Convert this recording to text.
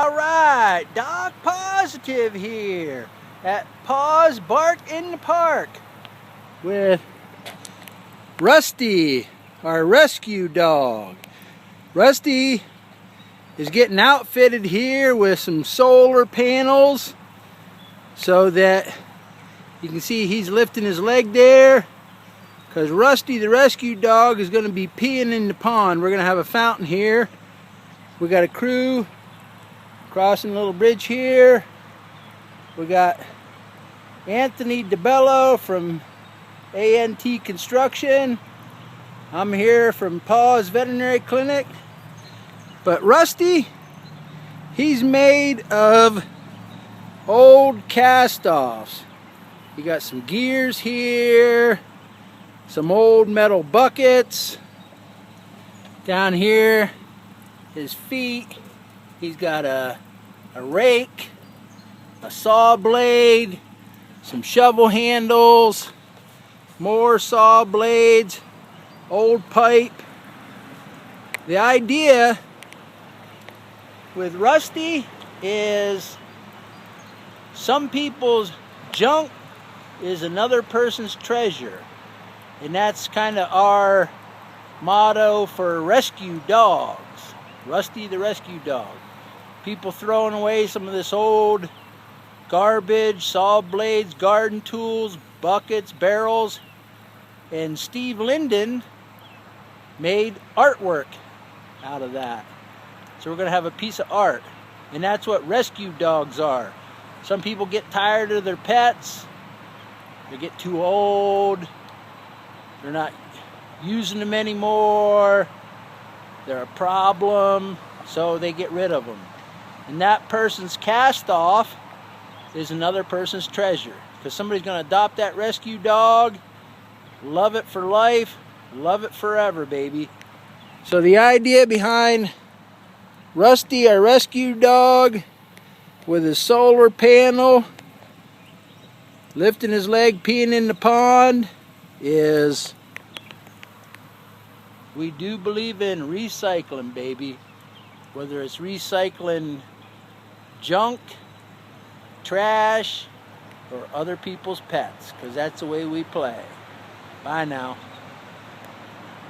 Alright, Doc Pawsitive here at PAWS Bark in the Park with Rusty, our rescue dog. Rusty is getting outfitted here with some solar panels so that you can see he's lifting his leg there, because Rusty the rescue dog is going to be peeing in the pond. We're going to have a fountain here. We got a crew crossing a little bridge here. We got Anthony DeBello from ANT Construction. I'm here from PAWS Veterinary Clinic. But Rusty, he's made of old cast-offs. You got some gears here, some old metal buckets. Down here, his feet, he's got a rake, a saw blade, some shovel handles, more saw blades, old pipe. The idea with Rusty is some people's junk is another person's treasure. And that's kind of our motto for rescue dogs. Rusty the rescue dog. People throwing away some of this old garbage, saw blades, garden tools, buckets, barrels. And Steve Linden made artwork out of that. So we're going to have a piece of art. And that's what rescue dogs are. Some people get tired of their pets. They get too old. They're not using them anymore. They're a problem. So they get rid of them. And that person's cast off is another person's treasure. Because somebody's going to adopt that rescue dog. Love it for life. Love it forever, baby. So the idea behind Rusty, our rescue dog, with his solar panel, lifting his leg, peeing in the pond, is we do believe in recycling, baby. Whether it's recycling junk, trash, or other people's pets, because that's the way we play. Bye now.